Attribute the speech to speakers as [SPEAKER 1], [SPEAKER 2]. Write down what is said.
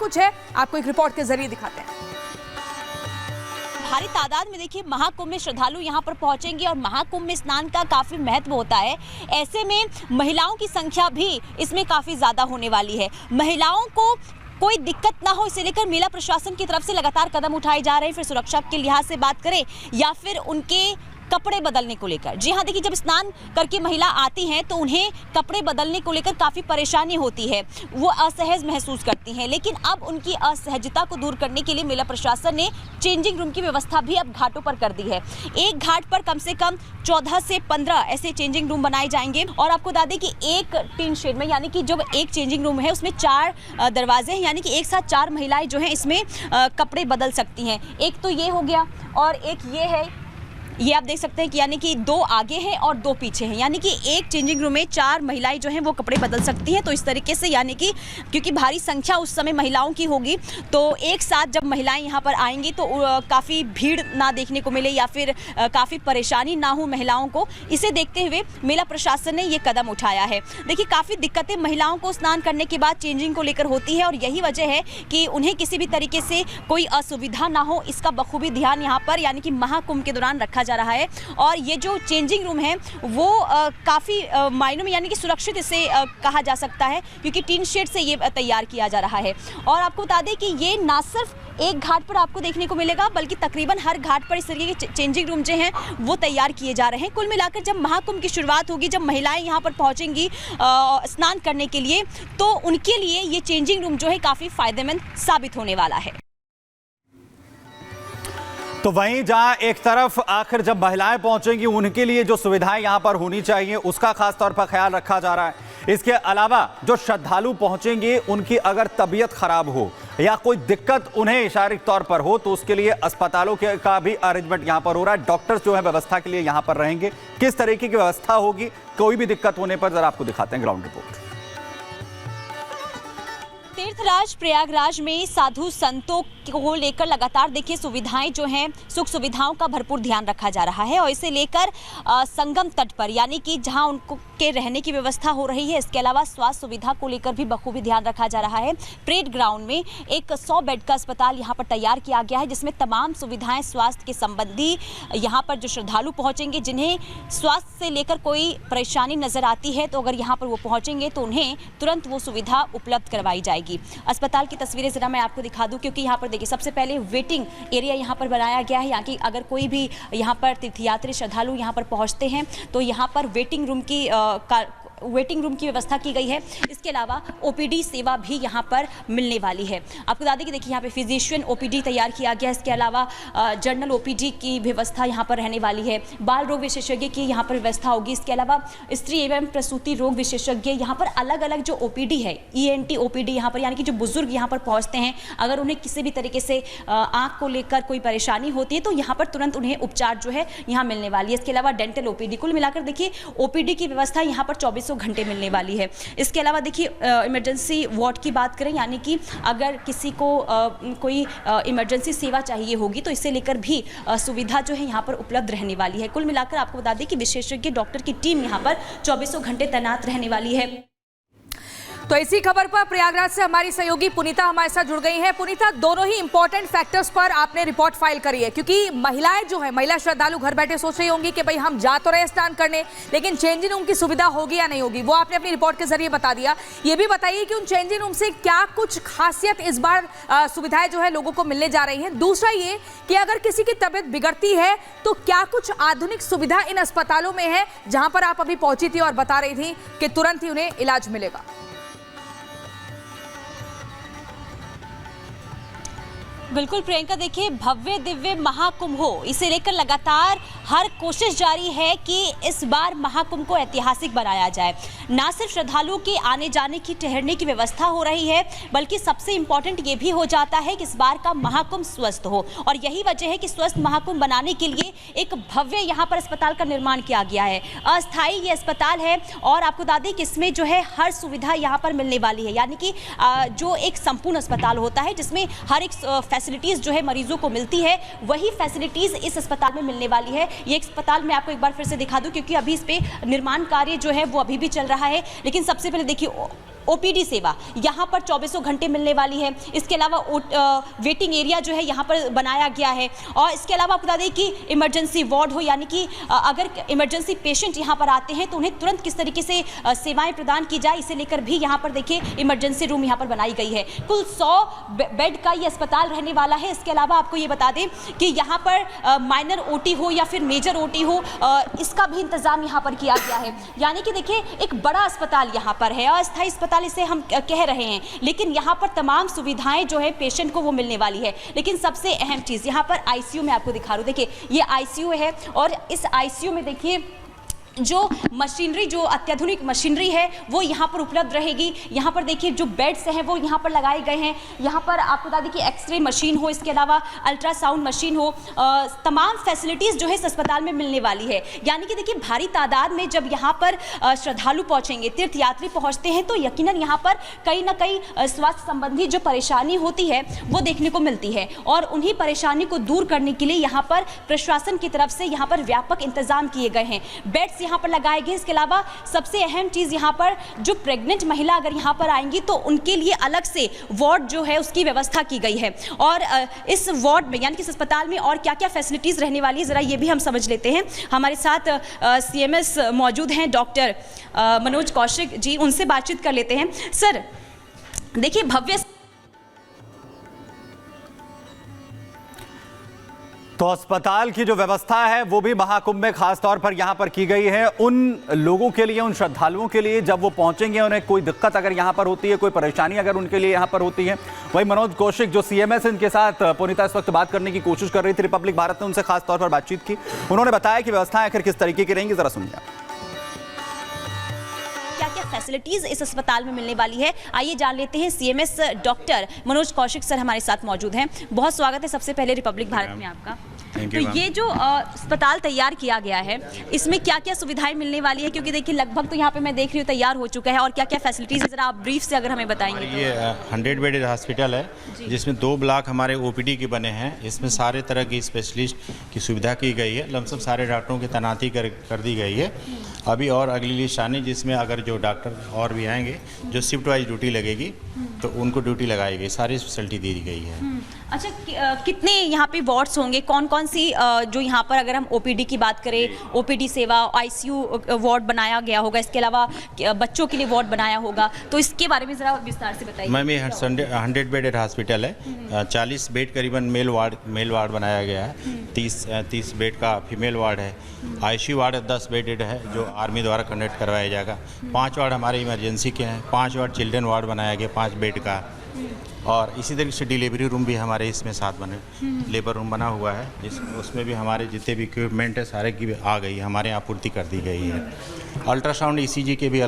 [SPEAKER 1] कुछ है आपको एक रिपोर्ट के जरिए दिखाते हैं।
[SPEAKER 2] भारी तादाद में देखिए महाकुंभ में श्रद्धालु यहाँ पर पहुंचेंगे और महाकुंभ में स्नान का काफ़ी महत्व होता है। ऐसे में महिलाओं की संख्या भी इसमें काफ़ी ज़्यादा होने वाली है। महिलाओं को कोई दिक्कत ना हो इसे लेकर मेला प्रशासन की तरफ से लगातार कदम उठाए जा रहे हैं। फिर सुरक्षा के लिहाज से बात करें या फिर उनके कपड़े बदलने को लेकर, जी हाँ देखिए, जब स्नान करके महिला आती हैं तो उन्हें कपड़े बदलने को लेकर काफ़ी परेशानी होती है, वो असहज महसूस करती हैं। लेकिन अब उनकी असहजता को दूर करने के लिए मेला प्रशासन ने चेंजिंग रूम की व्यवस्था भी अब घाटों पर कर दी है। एक घाट पर कम से कम 14 से 15 ऐसे चेंजिंग रूम बनाए जाएंगे। और आपको बता दें कि एक टीन शेड में, यानी कि जो एक चेंजिंग रूम है उसमें 4 दरवाजे हैं, यानी कि एक साथ 4 महिलाएं जो हैं इसमें कपड़े बदल सकती हैं। एक तो ये हो गया और एक ये है, ये आप देख सकते हैं कि यानी कि 2 आगे हैं और 2 पीछे हैं, यानी कि एक चेंजिंग रूम में 4 महिलाएं जो हैं वो कपड़े बदल सकती हैं। तो इस तरीके से, यानी कि क्योंकि भारी संख्या उस समय महिलाओं की होगी, तो एक साथ जब महिलाएं यहाँ पर आएंगी तो काफ़ी भीड़ ना देखने को मिले या फिर काफ़ी परेशानी ना हो महिलाओं को, इसे देखते हुए मेला प्रशासन ने ये कदम उठाया है। देखिए, काफ़ी दिक्कतें महिलाओं को स्नान करने के बाद चेंजिंग को लेकर होती है और यही वजह है कि उन्हें किसी भी तरीके से कोई असुविधा ना हो, इसका बखूबी ध्यान यहाँ पर यानी कि महाकुंभ के दौरान रखा जा रहा है। और ये जो चेंजिंग रूम है वो काफ़ी मायनों में यानी कि सुरक्षित इसे कहा जा सकता है, क्योंकि टीन शेड से ये तैयार किया जा रहा है। और आपको बता दें कि ये ना सिर्फ एक घाट पर आपको देखने को मिलेगा, बल्कि तकरीबन हर घाट पर इस तरीके के चेंजिंग रूम जो हैं वो तैयार किए जा रहे हैं। कुल मिलाकर जब महाकुंभ की शुरुआत होगी, जब महिलाएं यहाँ पर पहुँचेंगी स्नान करने के लिए, तो उनके लिए ये चेंजिंग रूम जो है काफ़ी फायदेमंद साबित होने वाला है।
[SPEAKER 3] तो वहीं जहां एक तरफ आखिर जब महिलाएं पहुंचेंगी उनके लिए जो सुविधाएं यहां पर होनी चाहिए उसका खास तौर पर ख्याल रखा जा रहा है। इसके अलावा जो श्रद्धालु पहुंचेंगे उनकी अगर तबीयत खराब हो या कोई दिक्कत उन्हें शारीरिक तौर पर हो तो उसके लिए अस्पतालों का भी अरेंजमेंट यहां पर हो रहा है। डॉक्टर्स जो है व्यवस्था के लिए यहां पर रहेंगे। किस तरीके की व्यवस्था होगी, कोई भी दिक्कत होने पर जरा आपको दिखाते हैं ग्राउंड रिपोर्ट।
[SPEAKER 2] तीर्थराज प्रयागराज में साधु संतों को लेकर लगातार देखिए सुविधाएं जो हैं, सुख सुविधाओं का भरपूर ध्यान रखा जा रहा है। और इसे लेकर संगम तट पर, यानी कि जहां उनको के रहने की व्यवस्था हो रही है, इसके अलावा स्वास्थ्य सुविधा को लेकर भी बखूबी ध्यान रखा जा रहा है। परेड ग्राउंड में एक 100 बेड का अस्पताल यहाँ पर तैयार किया गया है, जिसमें तमाम सुविधाएं स्वास्थ्य के संबंधी यहाँ पर जो श्रद्धालु पहुँचेंगे, जिन्हें स्वास्थ्य से लेकर कोई परेशानी नजर आती है, तो अगर यहाँ पर वो पहुँचेंगे तो उन्हें तुरंत वो सुविधा उपलब्ध करवाई जाएगी। अस्पताल की तस्वीरें जरा मैं आपको दिखा दूं, क्योंकि यहाँ पर देखिए सबसे पहले वेटिंग एरिया यहाँ पर बनाया गया है। यहाँ की अगर कोई भी यहाँ पर तीर्थयात्री श्रद्धालु यहाँ पर पहुँचते हैं तो यहाँ पर वेटिंग रूम की व्यवस्था की गई है। इसके अलावा ओपीडी सेवा भी यहाँ पर मिलने वाली है। आपको बता दें कि देखिए यहाँ पे फिजिशियन ओपीडी तैयार किया गया है। इसके अलावा जनरल ओपीडी की व्यवस्था यहाँ पर रहने वाली है। बाल रोग विशेषज्ञ की यहाँ पर व्यवस्था होगी। इसके अलावा स्त्री एवं प्रसूति रोग विशेषज्ञ, यहाँ पर अलग अलग जो ओपीडी है, ENT ओपीडी यहाँ पर, यानी कि जो बुजुर्ग यहाँ पर पहुँचते हैं, अगर उन्हें किसी भी तरीके से आँख को लेकर कोई परेशानी होती है तो यहाँ पर तुरंत उन्हें उपचार जो है यहाँ मिलने वाली है। इसके अलावा डेंटल ओपीडी, कुल मिलाकर देखिए ओपीडी की व्यवस्था यहाँ पर 24 घंटे मिलने वाली है। इसके अलावा देखिए इमरजेंसी वार्ड की बात करें, यानी कि अगर किसी को कोई इमरजेंसी सेवा चाहिए होगी तो इसे लेकर भी सुविधा जो है यहाँ पर उपलब्ध रहने वाली है। कुल मिलाकर आपको बता दें कि विशेषज्ञ डॉक्टर की टीम यहाँ पर 24 घंटे तैनात रहने वाली है।
[SPEAKER 1] तो इसी खबर पर प्रयागराज से हमारी सहयोगी पुनीता हमारे साथ जुड़ गई हैं। पुनीता, दोनों ही इंपॉर्टेंट फैक्टर्स पर आपने रिपोर्ट फाइल करी है, क्योंकि महिलाएं जो है, महिला श्रद्धालु घर बैठे सोच रही होंगी कि भाई हम जा तो रहे स्नान करने, लेकिन चेंजिंग रूम की सुविधा होगी या नहीं होगी, वो आपने अपनी रिपोर्ट के जरिए बता दिया। ये भी बताइए कि उन चेंजिंग रूम से क्या कुछ खासियत इस बार सुविधाएं जो है लोगों को मिलने जा रही हैं। दूसरा ये कि अगर किसी की तबीयत बिगड़ती है तो क्या कुछ आधुनिक सुविधा इन अस्पतालों में है जहां पर आप अभी पहुंची थी और बता रही थी कि तुरंत ही उन्हें इलाज मिलेगा।
[SPEAKER 2] बिल्कुल प्रियंका, देखिए भव्य दिव्य महाकुंभ हो, इसे लेकर लगातार हर कोशिश जारी है कि इस बार महाकुंभ को ऐतिहासिक बनाया जाए। ना सिर्फ श्रद्धालुओं के आने जाने की, ठहरने की व्यवस्था हो रही है, बल्कि सबसे इम्पोर्टेंट ये भी हो जाता है कि इस बार का महाकुंभ स्वस्थ हो। और यही वजह है कि स्वस्थ महाकुंभ बनाने के लिए एक भव्य यहाँ पर अस्पताल का निर्माण किया गया है। अस्थायी ये अस्पताल है और आपको बता दें कि इसमें जो है हर सुविधा यहाँ पर मिलने वाली है, यानी कि जो एक संपूर्ण अस्पताल होता है जिसमें हर एक फैसिलिटीज जो है मरीजों को मिलती है, वही फैसिलिटीज इस अस्पताल में मिलने वाली है। ये अस्पताल मैं आपको एक बार फिर से दिखा दूं, क्योंकि अभी इस पे निर्माण कार्य जो है वो अभी भी चल रहा है। लेकिन सबसे पहले देखिए ओपीडी सेवा यहाँ पर 24 घंटे मिलने वाली है। इसके अलावा वेटिंग एरिया जो है यहाँ पर बनाया गया है। और इसके अलावा आपको बता दें कि इमरजेंसी वार्ड हो, यानी कि अगर इमरजेंसी पेशेंट यहाँ पर आते हैं तो उन्हें तुरंत किस तरीके से सेवाएं प्रदान की जाए, इसे लेकर भी यहाँ पर देखिए इमरजेंसी रूम यहाँ पर बनाई गई है। कुल 100 बेड का ये अस्पताल रहने वाला है। इसके अलावा आपको ये बता दें कि यहाँ पर माइनर ओटी हो या फिर मेजर ओटी हो, इसका भी इंतजाम यहाँ पर किया गया है। यानी कि देखिए एक बड़ा अस्पताल यहाँ पर है, अस्थायी अस्पताल इसे हम कह रहे हैं, लेकिन यहाँ पर तमाम सुविधाएं जो है पेशेंट को वो मिलने वाली है। लेकिन सबसे अहम चीज़ यहाँ पर आईसीयू में आपको दिखा रहा हूँ। देखिए ये आईसीयू है और इस आईसीयू में देखिए जो मशीनरी, जो अत्याधुनिक मशीनरी है वो यहाँ पर उपलब्ध रहेगी। यहाँ पर देखिए जो बेड्स हैं वो यहाँ पर लगाए गए हैं। यहाँ पर आपको बता दें कि एक्सरे मशीन हो, इसके अलावा अल्ट्रासाउंड मशीन हो, तमाम फैसिलिटीज़ जो है इस अस्पताल में मिलने वाली है। यानी कि देखिए भारी तादाद में जब यहाँ पर श्रद्धालु पहुँचेंगे, तीर्थयात्री पहुँचते हैं, तो यकीनन यहाँ पर कहीं ना कहीं स्वास्थ्य संबंधी जो परेशानी होती है वो देखने को मिलती है। और उन्हीं परेशानी को दूर करने के लिए यहाँ पर प्रशासन की तरफ से यहाँ पर व्यापक इंतजाम किए गए हैं, बेड्स यहाँ पर लगाए गए। इसके अलावा सबसे अहम चीज यहाँ पर जो प्रेग्नेंट महिला अगर यहाँ पर आएंगी तो उनके लिए अलग से वार्ड जो है उसकी व्यवस्था की गई है। और इस वार्ड में यानी कि इस अस्पताल में और क्या क्या फैसिलिटीज रहने वाली है, जरा ये भी हम समझ लेते हैं। हमारे साथ सीएमएस मौजूद हैं डॉक्टर मनोज कौशिक जी, उनसे बातचीत कर लेते हैं। सर देखिए भव्य
[SPEAKER 3] तो अस्पताल की जो व्यवस्था है वो भी महाकुंभ में खास तौर पर यहां पर की गई है। उन लोगों के लिए, उन श्रद्धालुओं के लिए जब वो पहुंचेंगे, उन्हें कोई दिक्कत अगर यहां पर होती है, कोई परेशानी अगर उनके लिए यहां पर होती है, वही मनोज कौशिक जो सीएमएस इनके साथ पुनीता इस वक्त बात करने की कोशिश कर रही थी, रिपब्लिक भारत ने उनसे खास तौर पर बातचीत की। उन्होंने बताया कि व्यवस्थाएं आखिर किस तरीके की रहेंगी, जरा सुनिए।
[SPEAKER 2] क्या क्या फैसिलिटीज इस अस्पताल में मिलने वाली है, आइए जान लेते हैं। CMS doctor Manoj Kaushik sir हमारे साथ मौजूद हैं। बहुत स्वागत है सबसे पहले रिपब्लिक भारत में आपका। तो ये जो अस्पताल तैयार किया गया है, इसमें क्या क्या सुविधाएं मिलने वाली है, क्योंकि देखिए लगभग तो यहाँ पे मैं देख रही हूँ तैयार हो चुका है, और क्या क्या फैसिलिटीज जरा आप ब्रीफ से अगर हमें बताएंगे।
[SPEAKER 4] ये 100 बेडेड हॉस्पिटल है जिसमें 2 ब्लॉक हमारे ओपीडी के बने हैं। इसमें सारे तरह की स्पेशलिस्ट की सुविधा की गई है, लमसम सारे डॉक्टरों की तैनाती कर दी गई है। अभी और अगली लिस्ट आनी, जिसमें अगर जो डॉक्टर और भी आएंगे जो शिफ्ट वाइज ड्यूटी लगेगी तो उनको ड्यूटी लगाई गई, सारी फैसिलिटी दी गई है।
[SPEAKER 2] अच्छा, कितने यहाँ पे वार्ड्स होंगे, कौन कौन सी जो यहाँ पर अगर हम ओपीडी की बात करें, ओपीडी सेवा, आईसीयू वार्ड बनाया गया होगा, इसके अलावा बच्चों के लिए वार्ड बनाया होगा, तो इसके बारे में जरा विस्तार से बताइए।
[SPEAKER 4] मैम ये 100 बेडेड हॉस्पिटल है। 40 बेड करीबन मेल वार्ड बनाया गया है, 30 बेड का फीमेल वार्ड है। आईसीयू वार्ड 10 बेडेड है जो आर्मी द्वारा कंडक्ट करवाया जाएगा। 5 वार्ड हमारे इमरजेंसी के हैं, 5 वार्ड चिल्ड्रन वार्ड बनाया गया 5 बेड का। और इसी तरीके से डिलीवरी रूम भी हमारे इसमें साथ बने, लेबर रूम बना हुआ है, उसमें भी हमारे जितने भी इक्विपमेंट है सारे की आ गई, हमारे यहाँ आपूर्ति कर दी गई है। अल्ट्रासाउंड ईसीजी के भी